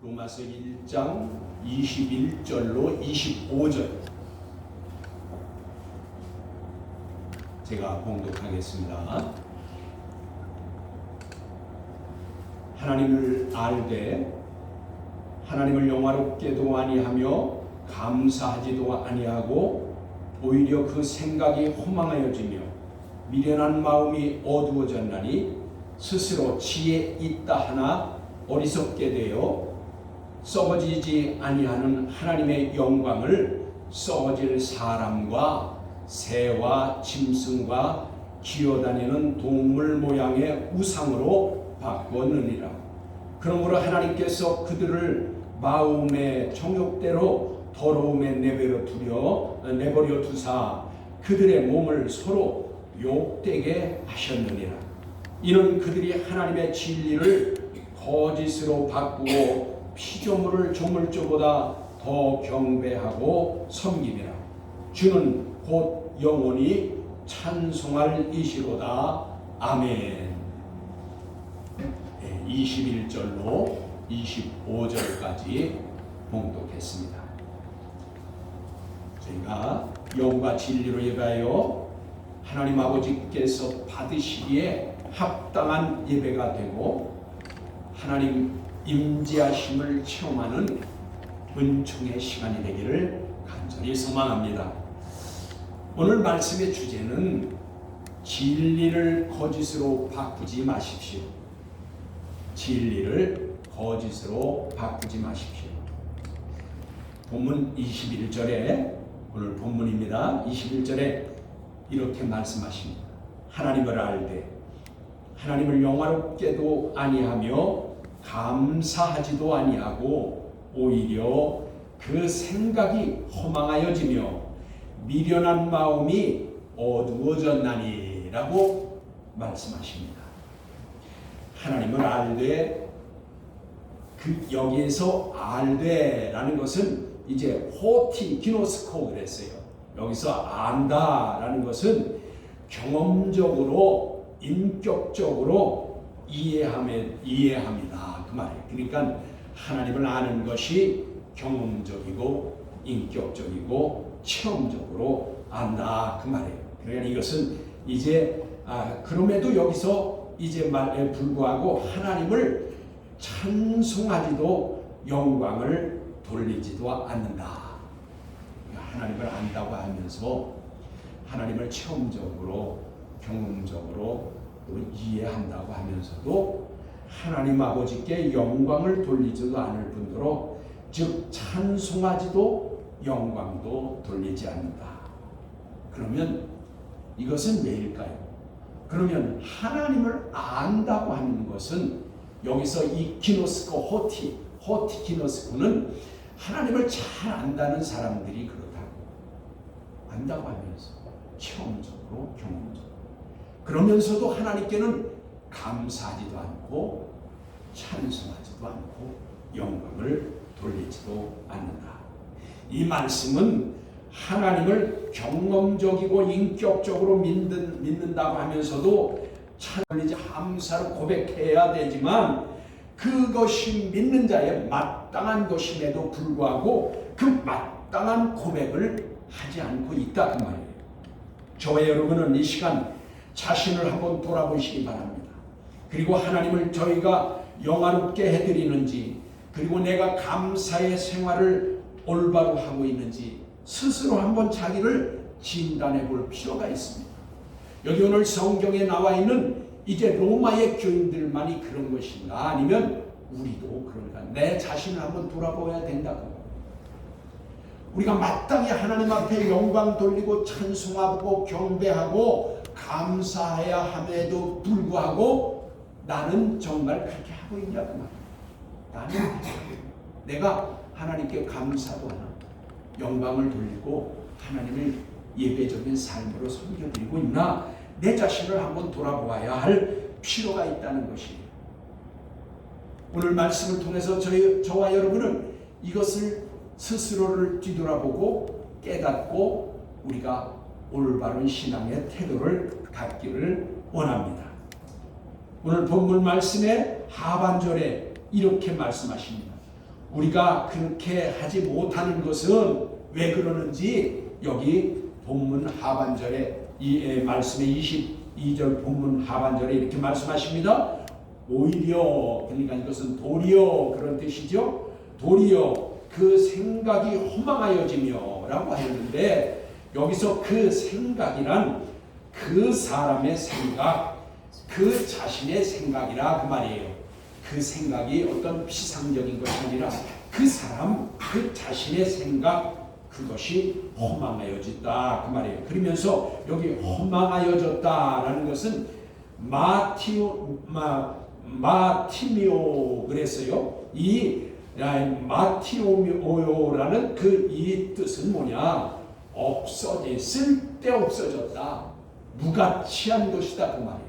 로마서 1장 21절로 25절 제가 봉독하겠습니다. 하나님을 알되 하나님을 영화롭게도 아니하며 감사하지도 아니하고 오히려 그 생각이 허망하여지며 미련한 마음이 어두워졌나니 스스로 지혜 있다 하나 어리석게 되어 썩어지지 아니하는 하나님의 영광을 썩어질 사람과 새와 짐승과 기어다니는 동물 모양의 우상으로 바꾸었느니라. 그러므로 하나님께서 그들을 마음의 정욕대로 더러움에 내버려 두사 그들의 몸을 서로 욕되게 하셨느니라. 이는 그들이 하나님의 진리를 거짓으로 바꾸고 피조물을 조물주보다 더 경배하고 섬김이라. 주는 곧 영원히 찬송할 이시로다. 아멘. 21절로 25절까지 봉독했습니다. 저희가 영과 진리로 예배하여 하나님 아버지께서 받으시기에 합당한 예배가 되고 하나님 임재하심을 체험하는 은총의 시간이 되기를 간절히 소망합니다. 오늘 말씀의 주제는 진리를 거짓으로 바꾸지 마십시오. 진리를 거짓으로 바꾸지 마십시오. 본문 21절에 오늘 본문입니다. 21절에 이렇게 말씀하십니다. 하나님을 알되 하나님을 영화롭게도 아니하며 감사하지도 아니하고 오히려 그 생각이 허망하여지며 미련한 마음이 어두워졌나니라고 말씀하십니다. 하나님을 알되 여기에서 알되라는 것은 이제 호티 기노스코 그랬어요. 여기서 안다라는 것은 경험적으로 인격적으로 이해합니다. 그 말이에요. 그러니까 하나님을 아는 것이 경험적이고 인격적이고 체험적으로 안다. 그 말이에요. 그러니까 이것은 이제 그럼에도 여기서 이제 말에 불구하고 하나님을 찬송하지도 영광을 돌리지도 않는다. 하나님을 안다고 하면서 하나님을 체험적으로 경험적으로 이해한다고 하면서도 하나님 아버지께 영광을 돌리지도 않을 뿐더러 즉 찬송하지도 영광도 돌리지 않는다. 그러면 이것은 왜일까요? 그러면 하나님을 안다고 하는 것은 여기서 이 기노스코 호티 기노스코는 하나님을 잘 안다는 사람들이 그렇다고 안다고 하면서 체험적으로 경험적으로 그러면서도 하나님께는 감사하지도 않고 찬송하지도 않고 영광을 돌리지도 않는다. 이 말씀은 하나님을 경험적이고 인격적으로 믿는다고 하면서도 찬송하지 감사로 고백해야 되지만 그것이 믿는 자의 마땅한 것임에도 불구하고 그 마땅한 고백을 하지 않고 있다 그 말이에요. 저와 여러분은 이 시간 자신을 한번 돌아보시기 바랍니다. 그리고 하나님을 저희가 영화롭게 해드리는지 그리고 내가 감사의 생활을 올바로 하고 있는지 스스로 한번 자기를 진단해 볼 필요가 있습니다. 여기 오늘 성경에 나와 있는 이제 로마의 교인들만이 그런 것인가 아니면 우리도 그런가 내 자신을 한번 돌아보아야 된다고. 우리가 마땅히 하나님 앞에 영광 돌리고 찬송하고 경배하고 감사해야 함에도 불구하고 나는 정말 그렇게 하고 있냐고 말이야. 나는 내가 하나님께 감사도 하나 영광을 돌리고 하나님을 예배적인 삶으로 섬겨드리고 있나 내 자신을 한번 돌아보아야 할 필요가 있다는 것이에요. 오늘 말씀을 통해서 저와 여러분은 이것을 스스로를 뒤돌아보고 깨닫고 우리가 올바른 신앙의 태도를 갖기를 원합니다. 오늘 본문 말씀의 하반절에 이렇게 말씀하십니다. 우리가 그렇게 하지 못하는 것은 왜 그러는지 여기 본문 하반절에 이 말씀의 22절 본문 하반절에 이렇게 말씀하십니다. 오히려, 그러니까 이것은 도리어 그런 뜻이죠. 도리어 그 생각이 허망하여지며 라고 하였는데, 여기서 그 생각이란 그 사람의 생각, 그 자신의 생각이라 그 말이에요. 그 생각이 어떤 피상적인 것이 아니라 그 사람, 그 자신의 생각, 그것이 허망하여졌다 그 말이에요. 그러면서 여기 허망하여졌다라는 것은 마티미오 그랬어요. 이 마티오라는 그 이 뜻은 뭐냐? 쓸데없어졌다, 무가치한 것이다 그 말이에요.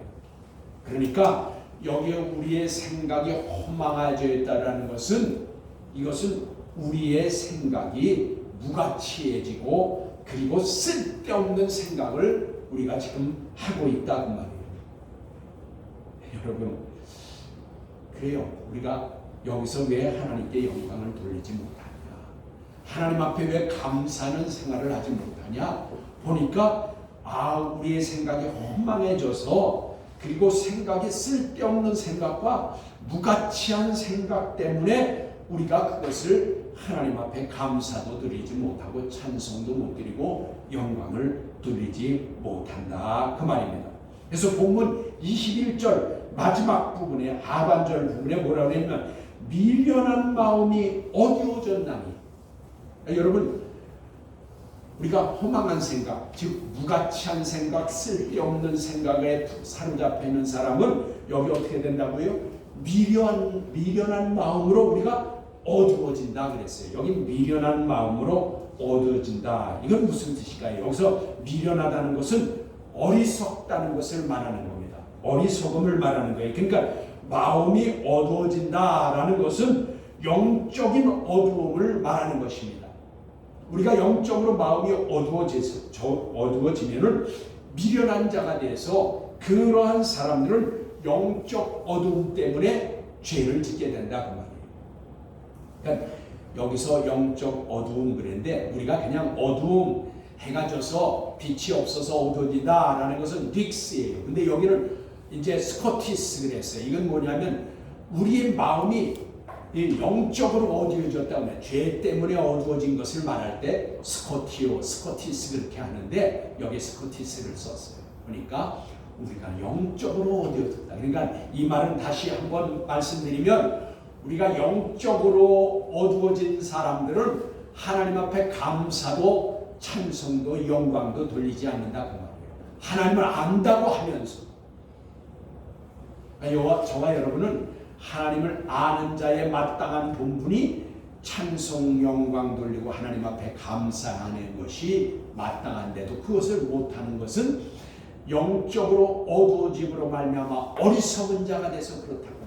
그러니까 여기에 우리의 생각이 허망해져 있다라는 것은, 이것은 우리의 생각이 무가치해지고 그리고 쓸데없는 생각을 우리가 지금 하고 있다 그 말이에요. 여러분, 그래요. 우리가 여기서 왜 하나님께 영광을 돌리지 못하냐, 하나님 앞에 왜 감사하는 생활을 하지 못하냐 보니까, 우리의 생각이 허망해져서, 그리고 생각이 쓸데없는 생각과 무가치한 생각 때문에 우리가 그것을 하나님 앞에 감사도 드리지 못하고 찬송도 못 드리고 영광을 돌리지 못한다 그 말입니다. 그래서 본문 21절 마지막 부분에, 하반절 부분에 뭐라고 했냐면 미련한 마음이 어두워졌나니. 여러분, 우리가 허망한 생각, 즉 무가치한 생각, 쓸데없는 생각에 사로잡혀 있는 사람은 여기 어떻게 된다고요? 미련한 마음으로 우리가 어두워진다 그랬어요. 여기 미련한 마음으로 어두워진다. 이건 무슨 뜻일까요? 여기서 미련하다는 것은 어리석다는 것을 말하는 겁니다. 어리석음을 말하는 거예요. 그러니까 마음이 어두워진다라는 것은 영적인 어두움을 말하는 것입니다. 우리가 영적으로 마음이 어두워지면은 미련한 자가 돼서 그러한 사람들은 영적 어두움 때문에 죄를 짓게 된다 그 말이에요. 그러니까 여기서 영적 어두움 그랬는데, 우리가 그냥 어두움, 해가 져서 빛이 없어서 어두워진다라는 것은 딕스예요. 근데 여기는 이제 스코티스 그랬어요. 이건 뭐냐면 우리의 마음이 영적으로 어두워졌다고 해요. 죄 때문에 어두워진 것을 말할 때 스코티스 그렇게 하는데 여기 스코티스를 썼어요. 그러니까 우리가 영적으로 어두워졌다. 그러니까 이 말은 다시 한번 말씀드리면, 우리가 영적으로 어두워진 사람들은 하나님 앞에 감사도 찬송도 영광도 돌리지 않는다 그 말이에요. 하나님을 안다고 하면서, 저와 여러분은 하나님을 아는 자의 마땅한 본분이 찬송 영광 돌리고 하나님 앞에 감사하는 것이 마땅한데도 그것을 못하는 것은 영적으로 어두워짐으로 말미암아 어리석은 자가 돼서 그렇다고 합니다.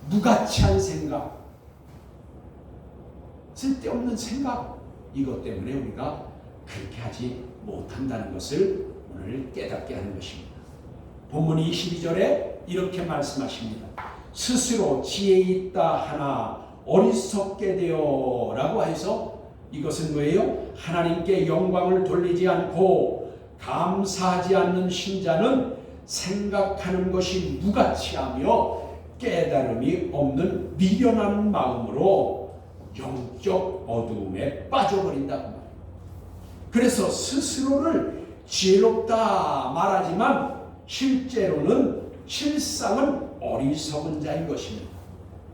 무가치한 생각, 쓸데없는 생각, 이것 때문에 우리가 그렇게 하지 못한다는 것을 오늘 깨닫게 하는 것입니다. 본문 22절에 이렇게 말씀하십니다. 스스로 지혜 있다 하나 어리석게 되어 라고 해서, 이것은 뭐예요? 하나님께 영광을 돌리지 않고 감사하지 않는 신자는 생각하는 것이 무가치하며 깨달음이 없는 미련한 마음으로 영적 어두움에 빠져버린다 그 말이에요. 그래서 스스로를 지혜롭다 말하지만 실상은 어리석은 자인 것입니다.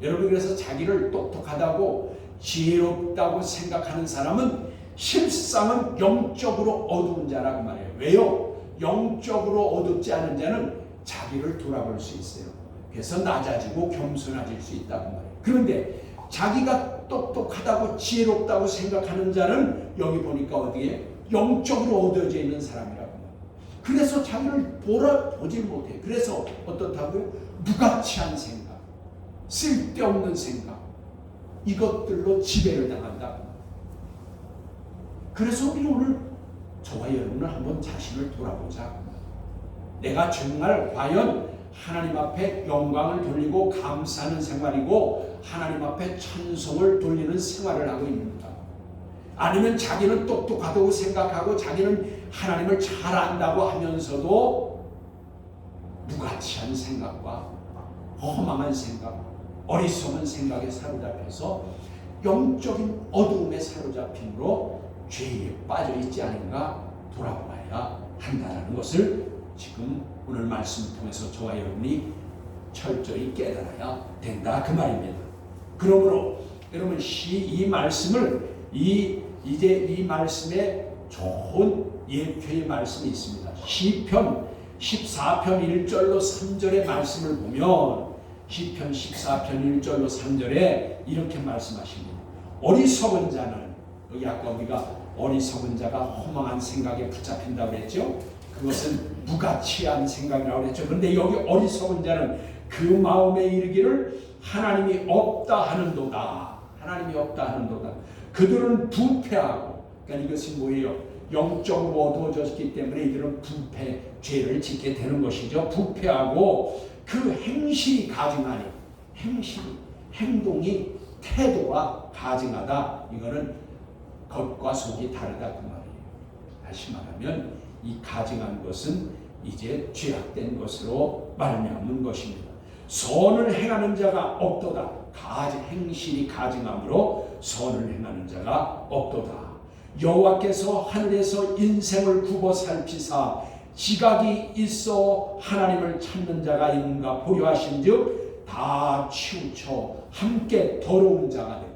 여러분, 그래서 자기를 똑똑하다고 지혜롭다고 생각하는 사람은 실상은 영적으로 어두운 자라고 말해요. 왜요? 영적으로 어둡지 않은 자는 자기를 돌아볼 수 있어요. 그래서 낮아지고 겸손해질 수 있다고 말해요. 그런데 자기가 똑똑하다고 지혜롭다고 생각하는 자는 여기 보니까 어디에? 영적으로 어두워져 있는 사람이라고 말해요. 그래서 자기를 보지 못해요. 그래서 어떻다고요? 무가치한 생각, 쓸데없는 생각, 이것들로 지배를 당한다. 그래서 우리 오늘 저와 여러분은 한번 자신을 돌아보자. 내가 정말 과연 하나님 앞에 영광을 돌리고 감사하는 생활이고 하나님 앞에 찬송을 돌리는 생활을 하고 있는가? 아니면 자기는 똑똑하다고 생각하고 자기는 하나님을 잘 안다고 하면서도 무가치한 생각과 허망한 생각, 어리석은 생각에 사로잡혀서 영적인 어두움에 사로잡힘으로 죄에 빠져 있지 않은가 돌아봐야 한다는 것을 지금 오늘 말씀을 통해서 저와 여러분이 철저히 깨달아야 된다 그 말입니다. 그러므로 여러분 이 말씀을 이제 이 말씀에 좋은 예표의 말씀이 있습니다. 시편 14편 1절로 3절의 말씀을 보면 시편 14편 1절로 3절에 이렇게 말씀하십니다. 어리석은 자는, 여기 아까 우리가 어리석은 자가 허망한 생각에 붙잡힌다고 그랬죠. 그것은 무가치한 생각이라고 그랬죠. 그런데 여기 어리석은 자는 그 마음에 이르기를 하나님이 없다 하는도다. 하나님이 없다 하는도다. 그들은 부패하고, 그러니까 이것이 뭐예요? 영적으로 어두워졌기 때문에 이들은 부패, 죄를 짓게 되는 것이죠. 부패하고 그 행실이 가증하니, 행동이, 태도가 가증하다. 이거는 겉과 속이 다르다 그 말이에요. 다시 말하면 이 가증한 것은 이제 죄악된 것으로 말미암은 것입니다. 선을 행하는 자가 없도다. 행실이 가증함으로 선을 행하는 자가 없도다. 여호와께서 하늘에서 인생을 굽어 살피사 지각이 있어 하나님을 찾는 자가 있는가 보려 하신즉 다 치우쳐 함께 더러운 자가 되고,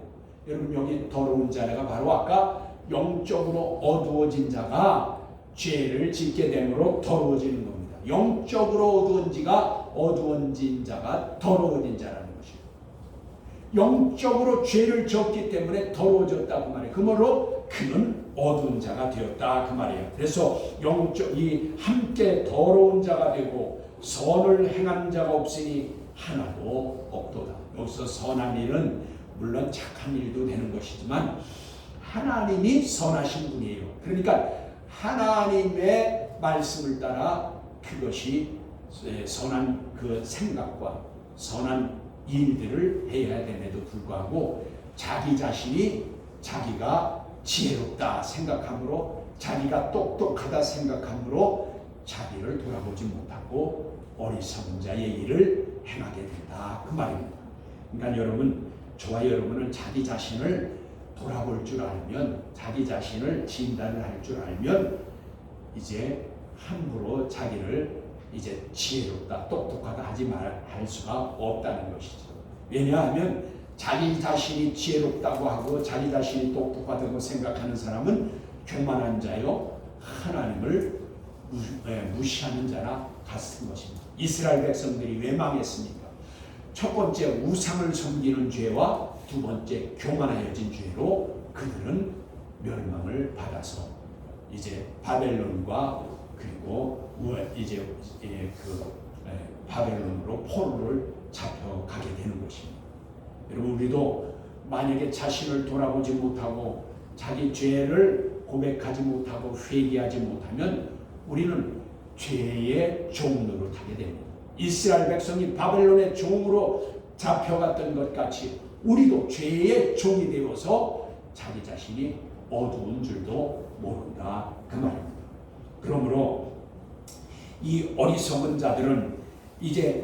여러분 여기 더러운 자가 바로 아까 영적으로 어두워진 자가 죄를 짓게 되므로 더러워지는 겁니다. 영적으로 어두워진 자가 더러워진 자라는 것이에요. 영적으로 죄를 졌기 때문에 더러워졌다 그 말이에요. 그러므로 그는 어두운 자가 되었다 그 말이에요. 그래서 이 함께 더러운 자가 되고 선을 행한 자가 없으니 하나도 없도다. 여기서 선한 일은 물론 착한 일도 되는 것이지만 하나님이 선하신 분이에요. 그러니까 하나님의 말씀을 따라 그것이 선한 그 생각과 선한 일들을 해야 됨에도 불구하고 자기 자신이 자기가 지혜롭다 생각함으로, 자기가 똑똑하다 생각함으로 자기를 돌아보지 못하고 어리석은 자의 일을 행하게 된다 그 말입니다. 그러니까 여러분, 저와 여러분은 자기 자신을 돌아볼 줄 알면, 자기 자신을 진단을 할 줄 알면 이제 함부로 자기를 이제 지혜롭다, 똑똑하다 할 수가 없다는 것이죠. 왜냐하면 자기 자신이 지혜롭다고 하고 자기 자신이 똑똑하다고 생각하는 사람은 교만한 자요, 하나님을 무시하는 자나 같은 것입니다. 이스라엘 백성들이 왜 망했습니까? 첫 번째 우상을 섬기는 죄와 두 번째 교만하여진 죄로 그들은 멸망을 받아서 이제 바벨론과 그리고 이제 바벨론으로 포로를 잡혀가게 되는 것입니다. 여러분, 우리도 만약에 자신을 돌아보지 못하고 자기 죄를 고백하지 못하고 회개하지 못하면 우리는 죄의 종로로 타게 됩니다. 이스라엘 백성이 바벨론의 종으로 잡혀갔던 것 같이 우리도 죄의 종이 되어서 자기 자신이 어두운 줄도 모른다 그 말입니다. 그러므로 이 어리석은 자들은 이제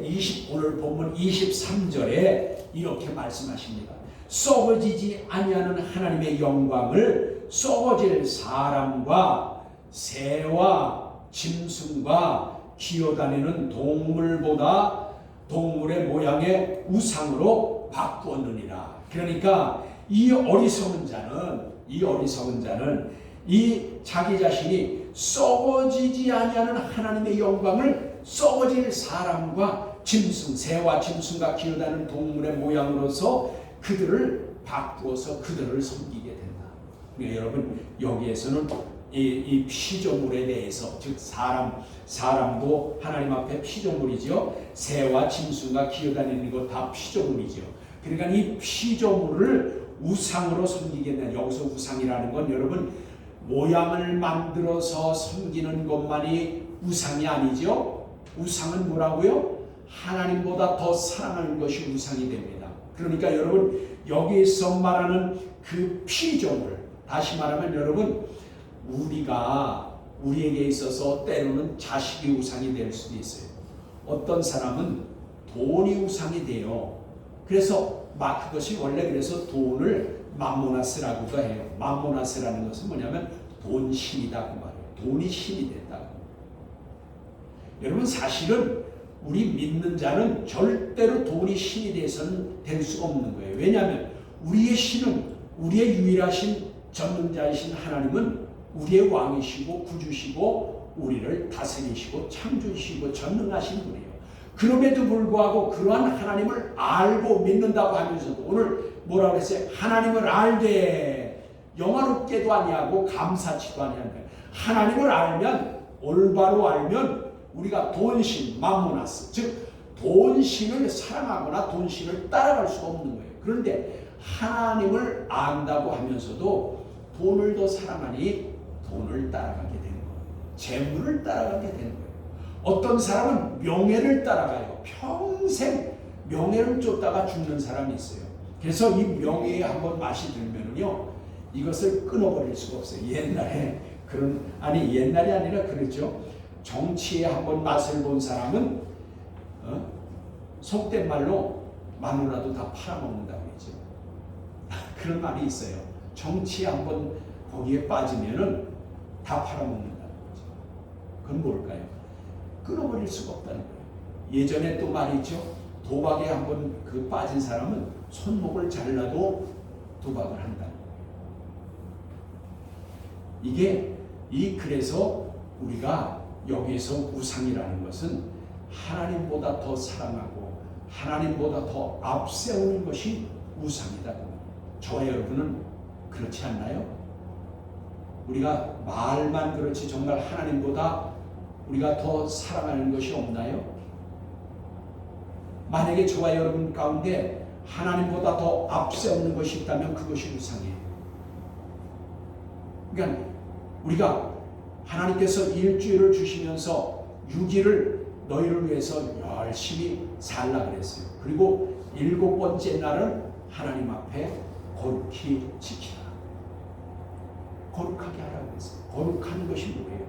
오늘 본문 23절에 이렇게 말씀하십니다. 썩어지지 아니하는 하나님의 영광을 썩어질 사람과 새와 짐승과 기어다니는 동물보다 동물의 모양의 우상으로 바꾸었느니라. 그러니까 이 어리석은 자는 이 자기 자신이 썩어지지 아니하는 하나님의 영광을 썩어질 사람과 짐승, 새와 짐승과 기어다니는 동물의 모양으로서 그들을 바꾸어서 그들을 섬기게 된다. 그러니까 여러분, 여기에서는 이 피조물에 대해서, 즉 사람도 하나님 앞에 피조물이죠. 새와 짐승과 기어다니는 것 다 피조물이죠. 그러니까 이 피조물을 우상으로 섬기게 된다. 여기서 우상이라는 건 여러분, 모양을 만들어서 섬기는 것만이 우상이 아니죠. 우상은 뭐라고요? 하나님보다 더 사랑하는 것이 우상이 됩니다. 그러니까 여러분 여기서 말하는 그 피조물, 다시 말하면 여러분 우리에게 있어서 때로는 자식이 우상이 될 수도 있어요. 어떤 사람은 돈이 우상이 돼요. 그래서 그것이 원래 그래서 돈을 맘모나스라고도 해요. 맘모나스라는 것은 뭐냐면 돈신이다 그 말이에요. 돈이 신이 됐다. 여러분 사실은 우리 믿는 자는 절대로 돈이 신이 돼서는 될 수가 없는 거예요. 왜냐하면 우리의 신은 우리의 유일하신 전능자이신 하나님은 우리의 왕이시고 구주시고 우리를 다스리시고 창조시고 전능하신 분이에요. 그럼에도 불구하고 그러한 하나님을 알고 믿는다고 하면서도 오늘 뭐라고 했어요? 하나님을 알되 영화롭게도 아니하고 감사치도 아니한다. 하나님을 알면 올바로 알면 우리가 돈신, 맘모나스, 즉 돈신을 사랑하거나 돈신을 따라갈 수가 없는 거예요. 그런데 하나님을 안다고 하면서도 돈을 더 사랑하니 돈을 따라가게 되는 거예요. 재물을 따라가게 되는 거예요. 어떤 사람은 명예를 따라가요. 평생 명예를 쫓다가 죽는 사람이 있어요. 그래서 이 명예에 한번 맛이 들면은요, 이것을 끊어버릴 수가 없어요. 옛날에 옛날이 아니라 그러죠. 정치에 한번 맛을 본 사람은 속된 말로 마누라도 다 팔아먹는다고 그러죠. 그런 말이 있어요. 정치에 한번 거기에 빠지면은 다 팔아먹는다는 거죠. 그건 뭘까요? 끊어버릴 수가 없다는 거예요. 예전에 또 말이죠. 도박에 한번 빠진 사람은 손목을 잘라도 도박을 한다는 거예요. 그래서 우리가 여기에서 우상이라는 것은 하나님보다 더 사랑하고 하나님보다 더 앞세우는 것이 우상이다. 저와 여러분은 그렇지 않나요? 우리가 말만 그렇지 정말 하나님보다 우리가 더 사랑하는 것이 없나요? 만약에 저와 여러분 가운데 하나님보다 더 앞세우는 것이 있다면 그것이 우상이에요. 그러니까 우리가 하나님께서 일주일을 주시면서 6일을 너희를 위해서 열심히 살라 그랬어요. 그리고 7번째 날은 하나님 앞에 거룩히 지키라. 거룩하게 하라고 했어요. 거룩한 것이 뭐예요?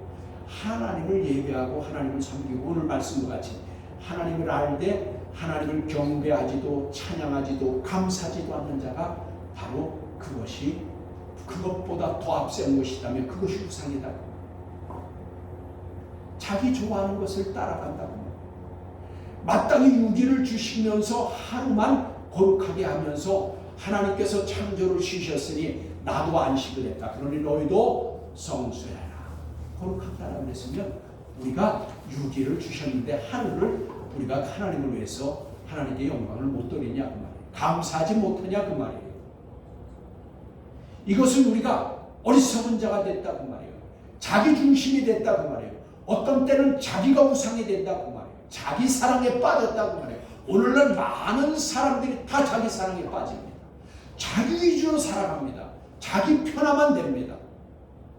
하나님을 예배하고 하나님을 섬기고 오늘 말씀과 같이 하나님을 알되 하나님을 경배하지도 찬양하지도 감사하지도 않는 자가 바로 그것보다 더 앞세운 것이라면 그것이 우상이다. 자기 좋아하는 것을 따라간다고. 마땅히 6일을 주시면서 하루만 거룩하게 하면서 하나님께서 창조를 쉬셨으니 나도 안식을 했다. 그러니 너희도 성수해라. 거룩하다라고 그랬으면 우리가 6일을 주셨는데 하루를 우리가 하나님을 위해서 하나님께 영광을 못 돌리냐 그 말이에요. 감사하지 못하냐 그 말이에요. 이것은 우리가 어리석은 자가 됐다 그 말이에요. 자기 중심이 됐다 그 말이에요. 어떤 때는 자기가 우상이 된다 그 말이에요. 자기 사랑에 빠졌다 그 말이에요. 오늘날 많은 사람들이 다 자기 사랑에 빠집니다. 자기 위주로 살아갑니다. 자기 편하면 됩니다.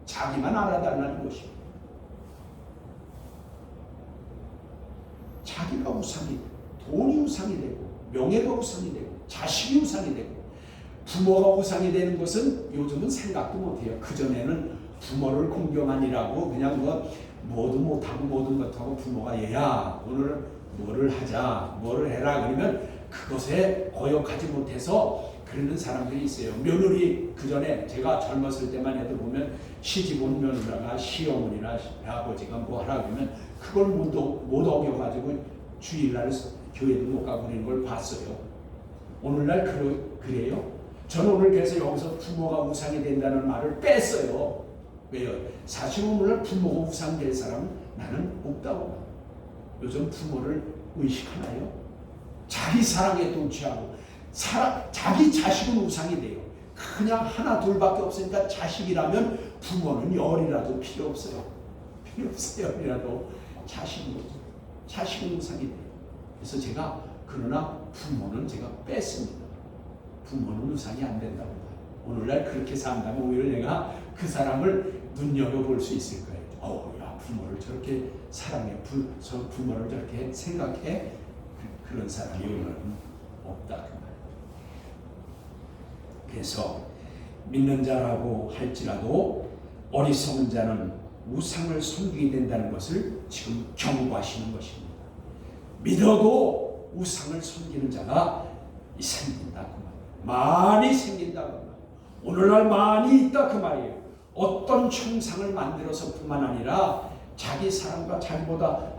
자기만 알아달라는 것입니다. 자기가 우상이 되고 돈이 우상이 되고 명예가 우상이 되고 자식이 우상이 되고 부모가 우상이 되는 것은 요즘은 생각도 못해요. 그전에는 부모를 공경하니라고 그냥 뭐도 못하고 모든 것하고 부모가 얘야 오늘 뭐를 하자 뭐를 해라 그러면 그것에 거역하지 못해서 그러는 사람들이 있어요. 며느리 그전에 제가 젊었을 때만 해도 보면 시집 온 며느라가 시어머니나 아버지가 뭐 하라 그러면 그걸 못 어겨가지고 주일날 교회도 못 가고 그러는 걸 봤어요. 오늘날 그래요? 저는 오늘 그래서 여기서 부모가 우상이 된다는 말을 뺐어요. 왜요? 사실 오늘날 부모가 우상될 사람은 나는 없다고. 요즘 부모를 의식하나요? 자기 사랑에 동치하고 자기 자식은 우상이 돼요. 그냥 하나 둘밖에 없으니까 자식이라면 부모는 열이라도 필요 없어요. 필요 없어요. 열이라도 자식은 우상이 돼요. 그래서 제가 그러나 부모는 제가 뺐습니다. 부모는 우상이 안 된다고 봐요. 오늘날 그렇게 산다면 오히려 내가 그 사람을 눈여겨볼 수 있을 거예요. 야 부모를 저렇게 사랑해, 부모를 저렇게 생각해. 그런 사람이 오늘은 없다 그 말이에요. 그래서 믿는 자라고 할지라도 어리석은 자는 우상을 섬기게 된다는 것을 지금 경고하시는 것입니다. 믿어도 우상을 섬기는 자가 생긴다 그 말이에요. 많이 생긴다 그 말이에요. 오늘날 많이 있다 그 말이에요. 어떤 형상을 만들어서 뿐만 아니라 자기 사람과 자기보다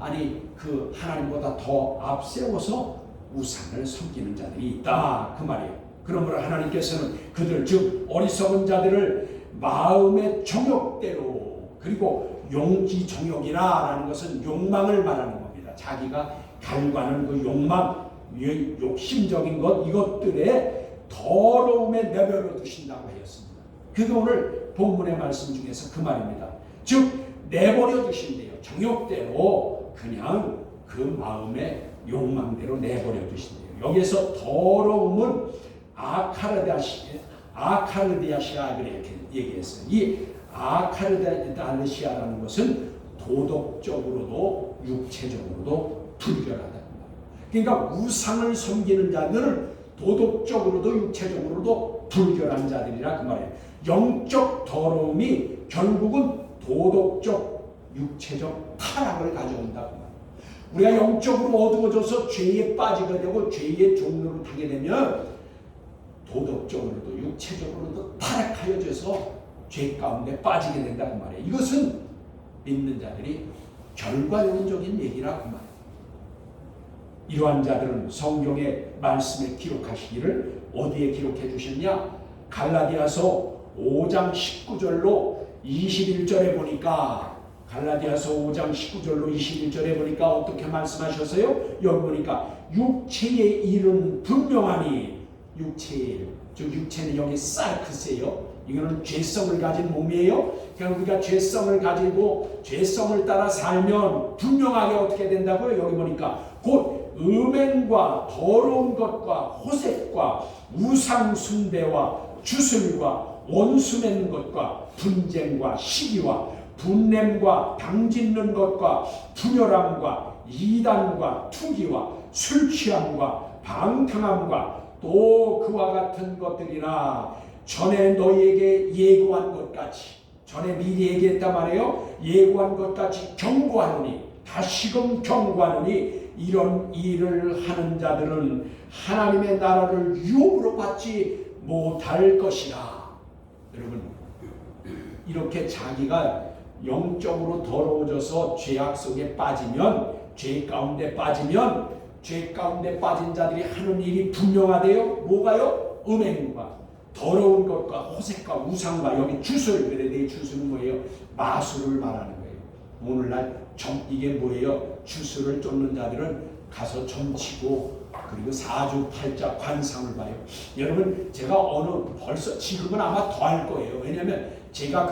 그 하나님보다 더 앞세워서 우상을 섬기는 자들이 있다 그 말이에요. 그러므로 하나님께서는 그들 즉 어리석은 자들을 마음의 정욕대로, 그리고 용기 정욕이라는 것은 욕망을 말하는 겁니다. 자기가 갈구하는 그 욕망, 욕심적인 것, 이것들의 더러움에 내버려 두신다고 하였습니다. 그게 오늘 본문의 말씀 중에서 그 말입니다. 즉 내버려 두신대요. 정욕대로 그냥 그 마음의 욕망대로 내버려 두신대요. 여기서 더러움은 아카르디아시아 이렇게 얘기했어요. 이 아카르디아시아라는 것은 도덕적으로도 육체적으로도 불결하다. 그러니까 우상을 섬기는 자들은 도덕적으로도 육체적으로도 불결한 자들이라 그 말이에요. 영적 더러움이 결국은 도덕적, 육체적 타락을 가져온다 그 말이에요. 우리가 영적으로 어두워져서 죄에 빠지게 되고 죄의 종로를 타게 되면 도덕적으로도 육체적으로도 타락하여져서 죄 가운데 빠지게 된다 그 말이에요. 이것은 믿는 자들이 결과론적인 얘기라 그 말이에요. 이러한 자들은 성경의 말씀에 기록하시기를 어디에 기록해 주셨냐? 갈라디아서 5장 19절로 21절에 보니까, 갈라디아서 5장 19절로 21절에 보니까 어떻게 말씀하셨어요? 여기 보니까 육체의 일은 분명하니, 육체의 일, 즉 육체는 여기 사르크스예요. 이거는 죄성을 가진 몸이에요. 그냥 우리가 죄성을 가지고 죄성을 따라 살면 분명하게 어떻게 된다고요? 여기 보니까 곧 음행과 더러운 것과 호색과 우상 숭배와 주술과 원수 맺는 것과 분쟁과 시기와 분냄과 당짓는 것과 분열함과 이단과 투기와 술 취함과 방탕함과 또 그와 같은 것들이나 전에 너희에게 예고한 것 같이, 전에 미리 얘기했단 말이에요. 예고한 것 같이 경고하노니, 다시금 경고하노니 이런 일을 하는 자들은 하나님의 나라를 유업으로 받지 못할 것이라. 여러분, 이렇게 자기가 영적으로 더러워져서 죄악 속에 빠지면, 죄 가운데 빠지면, 죄 가운데 빠진 자들이 하는 일이 분명하대요. 뭐가요? 음행과 더러운 것과 호색과 우상과, 여기 주술, 그래, 주술은 뭐예요? 마술을 말하는 거예요. 오늘날 이게 뭐예요? 주술을 쫓는 자들은 가서 점치고 그리고 사주팔자 관상을 봐요. 여러분, 제가 벌써 지금은 아마 더 할 거예요. 왜냐하면 제가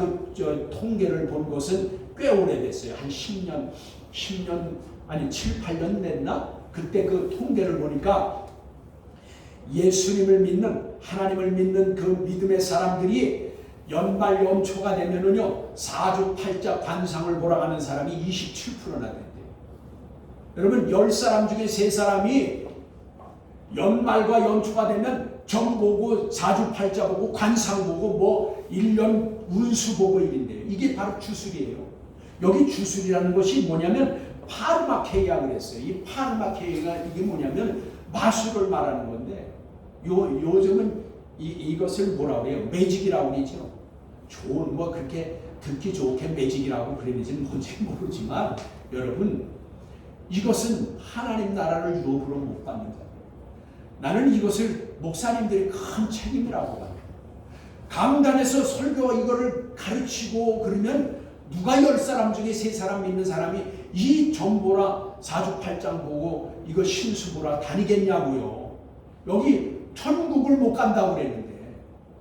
통계를 본 것은 꽤 오래됐어요. 한 10년 아니 7, 8년 됐나? 그때 그 통계를 보니까 예수님을 믿는, 하나님을 믿는 그 믿음의 사람들이 연말 연초가 되면은요, 사주팔자 관상을 보러 가는 사람이 27%나 된대요. 여러분, 10사람 중에 3사람이 연말과 연초가 되면 점 보고 사주팔자 보고 관상 보고 뭐 1년 운수 보고 이런데요. 이게 바로 주술이에요. 여기 주술이라는 것이 뭐냐면 파르마케이아 그랬어요. 이 파르마케이아가 이게 뭐냐면 마술을 말하는 건데, 요즘은 이것을 뭐라고 그래요? 매직이라고 그러죠. 좋은 뭐 그렇게 듣기 좋게 매직이라고 그러는지는 뭔지 모르지만, 여러분, 이것은 하나님 나라를 유업으로 못 받는 거예요. 나는 이것을 목사님들의 큰 책임이라고 봐요. 강단에서 설교 이거를 가르치고 그러면 누가 10사람 중에 3사람 믿는 사람이 이 점보라 사주팔장 보고 이거 신수 보라 다니겠냐고요. 여기 천국을 못 간다고 그랬는데,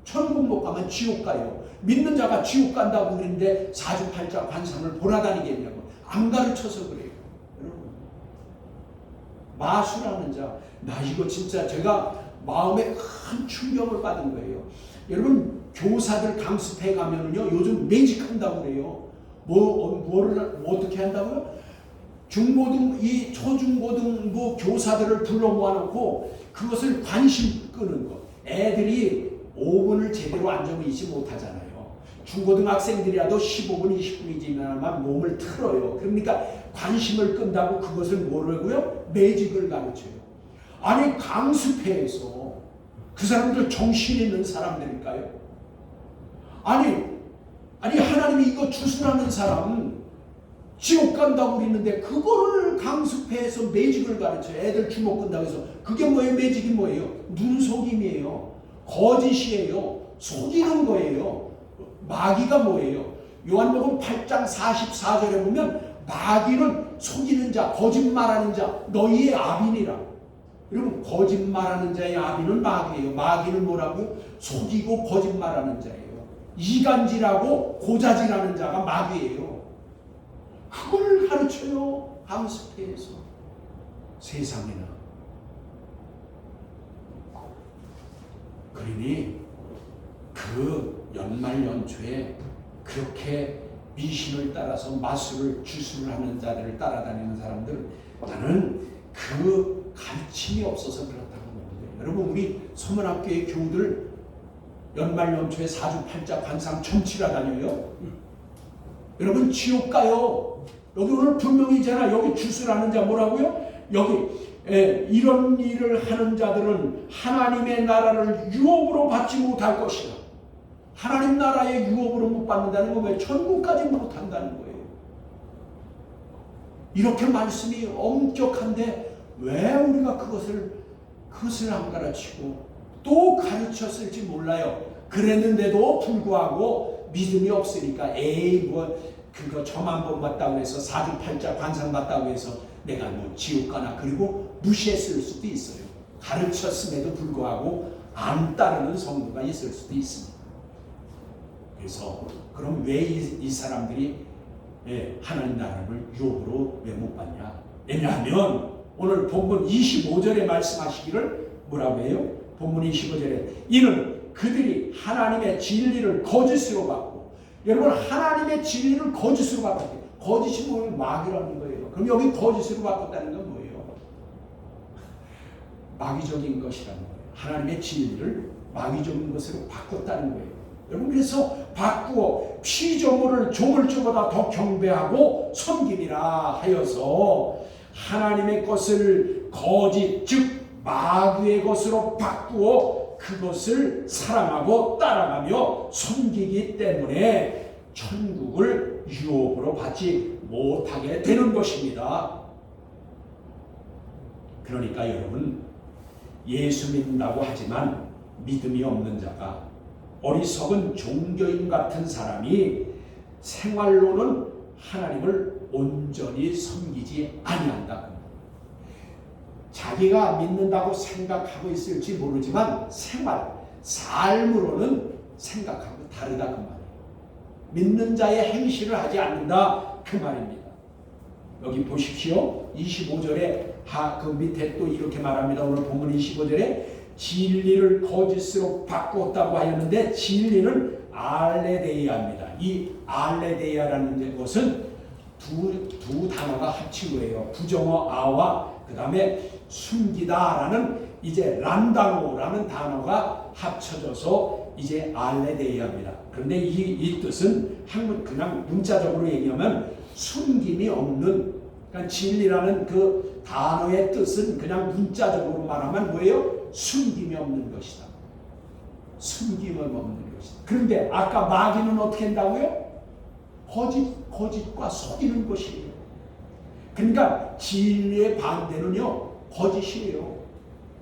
천국 못 가면 지옥 가요. 믿는 자가 지옥 간다고 그랬는데 사주팔자 관상을 보러 다니겠냐고. 안 가르쳐서 그래요. 여러분, 마술하는 자, 나 이거 진짜 제가 마음에 큰 충격을 받은 거예요. 여러분, 교사들 강습해 가면은요, 요즘 매직한다고 그래요. 뭐를 어떻게 한다고요? 중고등 이 초중고등부 교사들을 불러 모아놓고 그것을 관심 끄는 것. 애들이 5분을 제대로 앉아 있지 못하잖아요. 중고등학생들이라도 15분, 20분이지만 몸을 틀어요. 그러니까 관심을 끈다고 그것을 뭐라고요? 매직을 가르쳐요. 아니 강습회에서 그 사람들 정신 있는 사람들일까요? 아니 하나님이 이거 주술하는 사람 지옥 간다고 그러는데 그거를 강습회에서 매직을 가르쳐요. 애들 주먹 끈다고 해서 그게 뭐예요? 매직이 뭐예요? 눈속임이에요. 거짓이에요. 속이는 거예요. 마귀가 뭐예요? 요한복음 8장 44절에 보면 마귀는 속이는 자, 거짓말하는 자, 너희의 아비니라. 여러분 거짓말하는 자의 아비는 마귀예요. 마귀는 뭐라고요? 속이고 거짓말하는 자예요. 이간질하고 고자질하는 자가 마귀예요. 그걸 가르쳐요. 강습회에서. 세상에나. 그러니 그 연말 연초에 그렇게 미신을 따라서 마술을 주술을 하는 자들을 따라다니는 사람들, 나는 그 가르침이 없어서 그렇다는 겁니다. 여러분 우리 서문학교의 교우들 연말 연초에 사주팔자 관상 점치러 다녀요. 여러분 지옥 가요. 여기 오늘 분명히잖아. 여기 주술하는 자 뭐라고요? 여기 이런 일을 하는 자들은 하나님의 나라를 유업으로 받지 못할 것이다. 하나님 나라의 유업으로 못 받는다는 건 왜 천국까지 못한다는 거예요. 이렇게 말씀이 엄격한데 왜 우리가 그것을 안 가르치고 또 가르쳤을지 몰라요. 그랬는데도 불구하고 믿음이 없으니까 에이 뭐 그거 저만 본 봤다고 해서 사주팔자 관상 봤다고 해서 내가 뭐 지옥 가나 그리고 무시했을 수도 있어요. 가르쳤음에도 불구하고 안 따르는 성도가 있을 수도 있습니다. 그래서 그럼 왜 이 사람들이 하나님 나라를 유업으로 왜 못 받냐? 왜냐하면 오늘 본문 25절에 말씀하시기를 뭐라고 해요? 본문 25절에 이는 그들이 하나님의 진리를 거짓으로 받고, 여러분 하나님의 진리를 거짓으로 받았대요. 거짓이 뭐예요? 마귀라는 거예요. 그럼 여기 거짓으로 바꿨다는 건 뭐예요? 마귀적인 것이라는 거예요. 하나님의 진리를 마귀적인 것으로 바꿨다는 거예요. 여러분 그래서 바꾸어 피조물을 조물주보다 더 경배하고 섬김이라 하여서 하나님의 것을 거짓 즉 마귀의 것으로 바꾸어 그것을 사랑하고 따라가며 섬기기 때문에 천국을 유업으로 받지 못하게 되는 것입니다. 그러니까 여러분 예수 믿는다고 하지만 믿음이 없는 자가, 어리석은 종교인 같은 사람이 생활로는 하나님을 온전히 섬기지 아니한다. 자기가 믿는다고 생각하고 있을지 모르지만 삶으로는 생각하고 다르다 그 말이에요. 믿는 자의 행실을 하지 않는다 그 말입니다. 여기 보십시오. 25절에 그 밑에 또 이렇게 말합니다. 오늘 본문 25절에 진리를 거짓으로 바꾸었다고 하였는데 진리는 알레데이아입니다. 이 알레데이아라는 것은 두 단어가 합친 거예요. 부정어 아와 그 다음에 숨기다라는 이제 란다노라는 단어가 합쳐져서 이제 알레데이아입니다. 그런데 이 뜻은 그냥 문자적으로 얘기하면 숨김이 없는, 그러니까 진리라는 그 단어의 뜻은 그냥 문자적으로 말하면 뭐예요? 숨김이 없는 것이다. 숨김이 없는 것이다. 그런데 아까 마귀는 어떻게 한다고요? 거짓과 속이는 것이에요. 그러니까 진리의 반대는요 거짓이에요.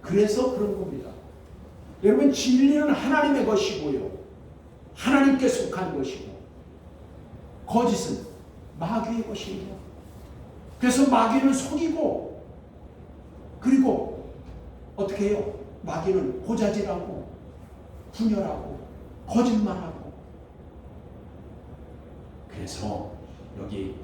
그래서 그런 겁니다. 여러분 진리는 하나님의 것이고요, 하나님께 속한 것이고, 거짓은 마귀의 것이에요. 그래서 마귀는 속이고, 그리고 어떻게 해요? 마귀는 고자질하고 분열하고 거짓말하고. 그래서 여기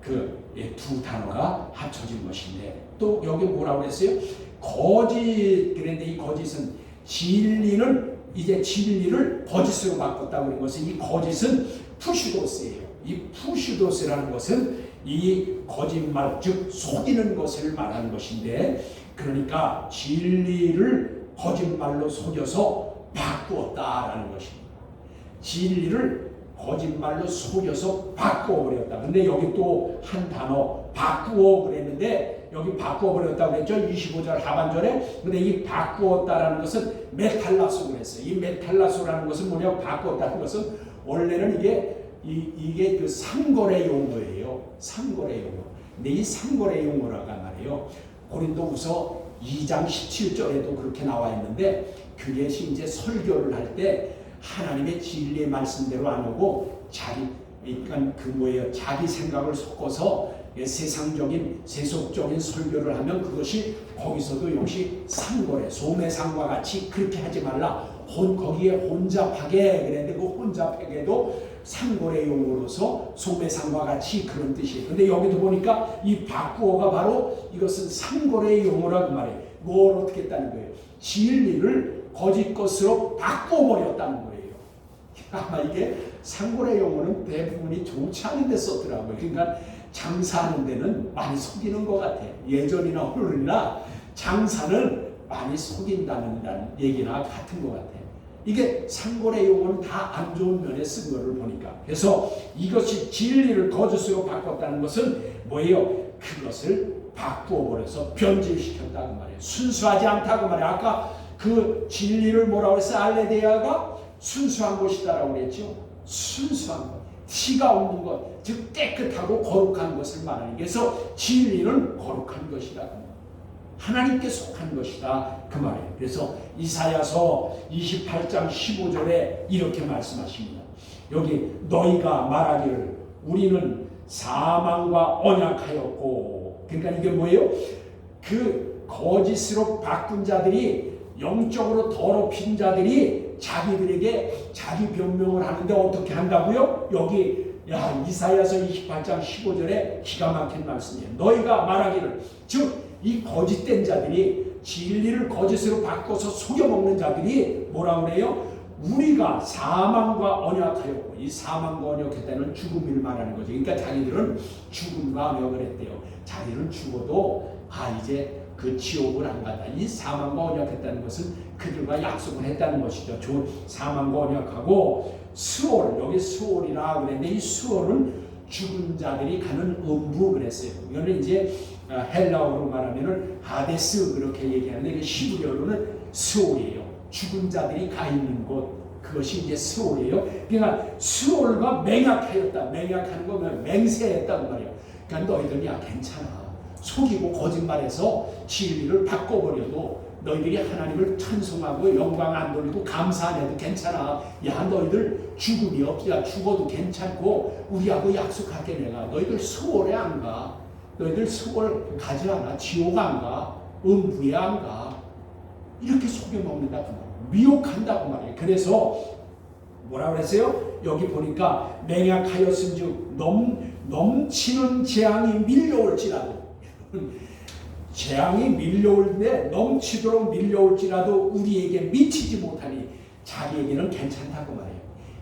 그 두 단어가 합쳐진 것인데, 또 여기 뭐라고 했어요? 거짓. 그런데 이 거짓은 진리는 이제 진리를 거짓으로 바꿨다고 하는 것은, 이 거짓은 푸시도스예요. 이 푸시도스라는 것은 이 거짓말, 즉 속이는 것을 말하는 것인데, 그러니까 진리를 거짓말로 속여서 바꾸었다라는 것입니다. 진리를 거짓말로 속여서 바꾸어버렸다. 근데 여기 또 한 단어 바꾸어 그랬는데, 여기 바꾸어버렸다고 그랬죠. 25절 하반절에. 근데 이 바꾸었다라는 것은 메탈라소 그랬어요. 이 메탈라소라는 것은 뭐냐고, 바꾸었다는 것은 원래는 이게 그 상거래 용어예요. 상거래 용어. 근데 이 상거래 용어라고 말이에요. 고린도후서 2장 17절에도 그렇게 나와 있는데, 그것이 이제 설교를 할 때 하나님의 진리의 말씀대로 안 오고 자기 생각을 섞어서 세상적인 세속적인 설교를 하면 그것이 거기서도 역시 상거래, 소매상과 같이 그렇게 하지 말라. 거기에 혼잡하게 그랬는데, 그 혼잡하게도 상거래 용어로서 소매상과 같이 그런 뜻이에요. 근데 여기도 보니까 이 바꾸어가 바로 이것은 상거래 용어라고 말해요. 뭘 어떻게 했다는 거예요? 진리를 거짓 것으로 바꿔버렸다는 거예요. 아마 이게 상거래 용어는 대부분이 좋지 않은 데 썼더라고요. 그러니까 장사하는 데는 많이 속이는 것 같아요. 예전이나 오늘이나 장사는 많이 속인다는 얘기나 같은 것 같아요. 이게 상거래 용어는 다 안 좋은 면에 쓴 거를 보니까. 그래서 이것이 진리를 거짓으로 바꿨다는 것은 뭐예요? 그것을 바꾸어버려서 변질시켰다고 말이에요. 순수하지 않다고 말이에요. 아까 그 진리를 뭐라고 그랬어요? 알레데아가 순수한 것이다라고 그랬죠. 순수한 것, 티가 없는 것, 즉 깨끗하고 거룩한 것을 말하는. 그래서 진리는 거룩한 것이다. 하나님께 속한 것이다 그 말이에요. 그래서 이사야서 28장 15절에 이렇게 말씀하십니다. 여기 너희가 말하기를 우리는 사망과 언약하였고, 그러니까 이게 뭐예요? 그 거짓으로 바꾼 자들이, 영적으로 더럽힌 자들이 자기들에게 자기 변명을 하는데 어떻게 한다고요? 여기 이사야서 28장 15절에 기가 막힌 말씀이에요. 너희가 말하기를, 즉 이 거짓된 자들이, 진리를 거짓으로 바꿔서 속여먹는 자들이 뭐라고 그래요? 우리가 사망과 언약하였고, 이 사망과 언약했다는 죽음을 말하는 거죠. 그러니까 자기들은 죽음과 언약을 했대요. 자기는 죽어도 이제 그 지옥을 안 간다. 이 사망과 언약했다는 것은 그들과 약속을 했다는 것이죠. 사망과 언약하고 스올, 여기 스올이라 그랬는데, 이 스올은 죽은 자들이 가는 음부 그랬어요. 이거는 이제 헬라어로 말하면은 하데스 그렇게 얘기하는데, 이게 히브리어로는 스올이에요. 죽은 자들이 가 있는 곳, 그것이 이제 스올이에요. 그러니까 스올과 맹약하였다. 맹약하는 거면 맹세했다고 말이에요. 그러니까 너희들이 괜찮아, 속이고 거짓말해서 진리를 바꿔버려도 너희들이 하나님을 찬송하고 영광 안 돌리고 감사 안 해도 괜찮아. 너희들 죽음이 없어. 죽어도 괜찮고 우리하고 약속할게. 내가 너희들 수월에 안 가. 너희들 수월 가지 않아. 지옥 안 가. 음부에 안 가. 이렇게 속여먹는다 그 말이에요. 미혹한다고 말이에요. 그래서 뭐라 그랬어요? 여기 보니까 맹약하였은즉 넘치는 재앙이 밀려올지라도, 재앙이 밀려올때 넘치도록 밀려올지라도 우리에게 미치지 못하니 자기에게는 괜찮다고 말해요.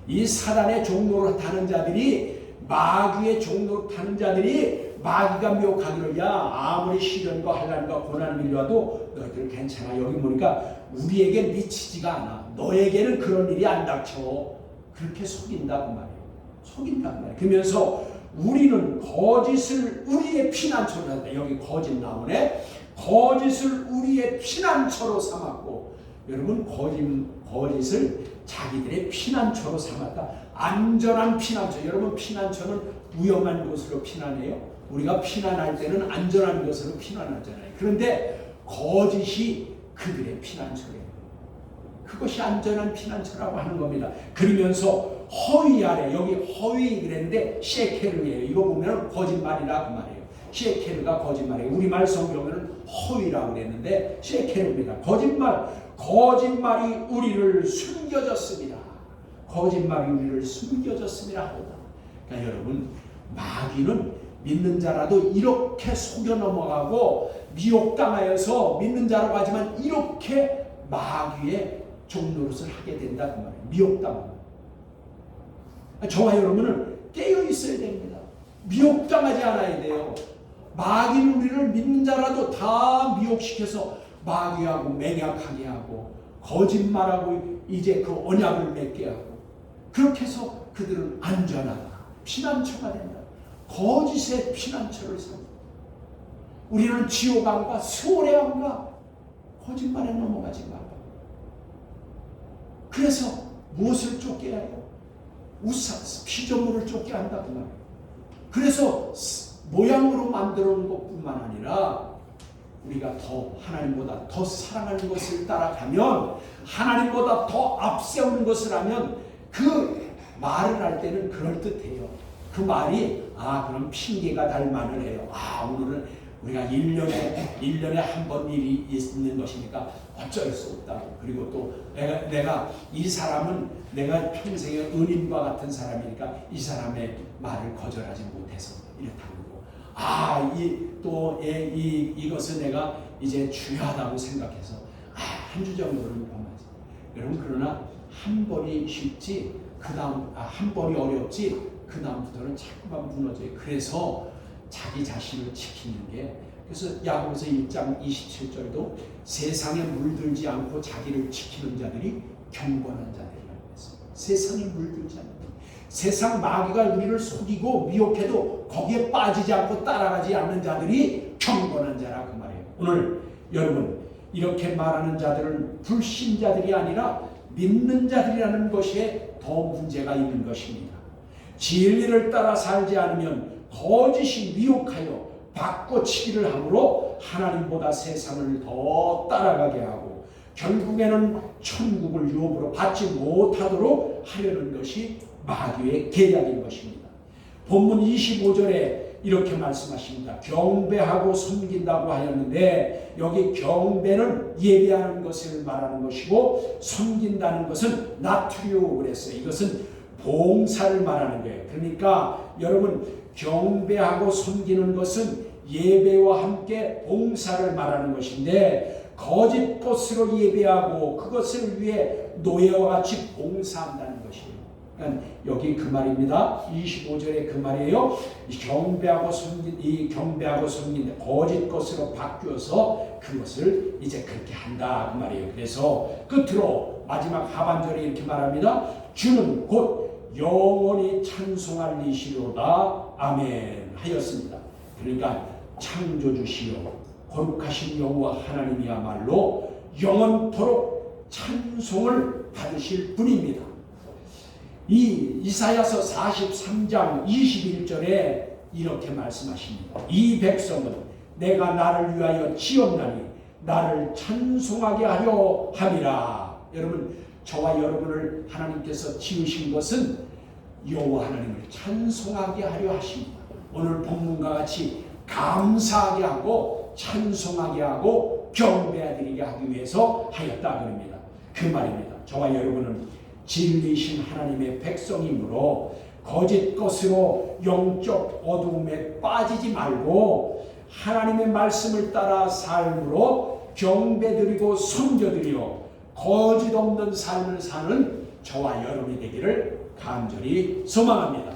이 사단의 종로로 타는 자들이, 마귀의 종로로 타는 자들이 마귀가 미혹하기를, 아무리 시련과 환난과 고난이 밀려와도 너희들 괜찮아. 여기 보니까 우리에게 미치지가 않아. 너에게는 그런 일이 안 닥쳐. 그렇게 속인다고 말이에요. 속인다고 말이에요. 그러면서 우리는 거짓을 우리의 피난처로 한다. 여기 거짓 나오네. 거짓을 우리의 피난처로 삼았고, 여러분 거짓을 자기들의 피난처로 삼았다. 안전한 피난처. 여러분 피난처는 위험한 곳으로 피난해요. 우리가 피난할 때는 안전한 곳으로 피난하잖아요. 그런데 거짓이 그들의 피난처예요. 그것이 안전한 피난처라고 하는 겁니다. 그러면서 허위 아래, 여기 허위 그랬는데 셰케르예요. 이거 보면 거짓말이라고 말해요. 셰케르가 거짓말이에요. 우리말 성경에는 허위라고 그랬는데 셰케르입니다. 거짓말이 우리를 숨겨졌습니다. 거짓말이 우리를 숨겨졌습니다 하다. 그러니까 여러분, 마귀는 믿는 자라도 이렇게 속여 넘어가고 미혹당하여서 믿는 자라고 하지만 이렇게 마귀의 종노릇을 하게 된다 그 말이에요. 미혹당하고. 저와 여러분은 깨어 있어야 됩니다. 미혹당하지 않아야 돼요. 마귀는 우리를 믿는 자라도 다 미혹시켜서 마귀하고 맹약하게 하고 거짓말하고 이제 그 언약을 맺게 하고 그렇게 해서 그들은 안전하다. 피난처가 된다. 거짓의 피난처를 삼는다. 우리는 지옥 안 가, 수월에 안 가. 거짓말에 넘어가지 말라. 그래서 무엇을 쫓게 해요? 피조물을 쫓게 한다 그 말이에요. 그래서 모양으로 만들어 놓은 것뿐만 아니라 우리가 더 하나님보다 더 사랑하는 것을 따라가면 하나님보다 더 앞세우는 것을 하면 그 말을 할 때는 그럴듯해요. 그 말이 그럼 핑계가 달 말을 해요. 오늘은 우리가 1년에 한 번 일이 있는 것이니까 어쩔 수 없다. 그리고 또 내가 이 사람은 내가 평생의 은인과 같은 사람이니까 이 사람의 말을 거절하지 못해서 이렇다고. 이것은 내가 이제 중요하다고 생각해서 한 주 정도는 범하지. 여러분 그러나 한 번이 쉽지 한 번이 어렵지 그 다음부터는 자꾸만 무너져요. 그래서 자기 자신을 지키는 게 그래서 야고보서 1장 27절도 세상에 물들지 않고 자기를 지키는 자들이 경건한 자들이라고 했어요. 세상에 물들지 않는 세상 마귀가 우리를 속이고 미혹해도 거기에 빠지지 않고 따라가지 않는 자들이 경건한 자라 그 말이에요. 오늘 여러분 이렇게 말하는 자들은 불신자들이 아니라 믿는 자들이라는 것에 더 문제가 있는 것입니다. 진리를 따라 살지 않으면 거짓이 미혹하여 바꿔치기를 함으로 하나님보다 세상을 더 따라가게 하고 결국에는 천국을 유업으로 받지 못하도록 하려는 것이 마귀의 계략인 것입니다. 본문 25절에 이렇게 말씀하십니다. 경배하고 섬긴다고 하였는데 여기 경배는 예배하는 것을 말하는 것이고 섬긴다는 것은 나트리오 그랬어요. 이것은 봉사를 말하는 거예요. 그러니까 여러분 경배하고 섬기는 것은 예배와 함께 봉사를 말하는 것인데 거짓 것으로 예배하고 그것을 위해 노예와 같이 봉사한다는 것이에요. 그러니까 여기 그 말입니다. 25절에 그 말이에요. 경배하고 섬긴 거짓 것으로 바뀌어서 그것을 이제 그렇게 한다 그 말이에요. 그래서 끝으로 마지막 하반절에 이렇게 말합니다. 주는 곧 영원히 찬송할 이시로다 아멘 하였습니다. 그러니까 창조주시여 거룩하신 여호와 하나님이야말로 영원토록 찬송을 받으실 분입니다. 이 이사야서 43장 21절에 이렇게 말씀하십니다. 이 백성은 내가 나를 위하여 지었나니 나를 찬송하게 하려 함이라. 여러분 저와 여러분을 하나님께서 지으신 것은 여호와 하나님을 찬송하게 하려 하십니다. 오늘 본문과 같이 감사하게 하고 찬송하게 하고 경배드리게 하기 위해서 하였다 그럽니다. 그 말입니다. 저와 여러분은 진리신 하나님의 백성이므로 거짓 것으로 영적 어두움에 빠지지 말고 하나님의 말씀을 따라 삶으로 경배드리고 섬겨드려 거짓 없는 삶을 사는 저와 여러분이 되기를 간절히 소망합니다.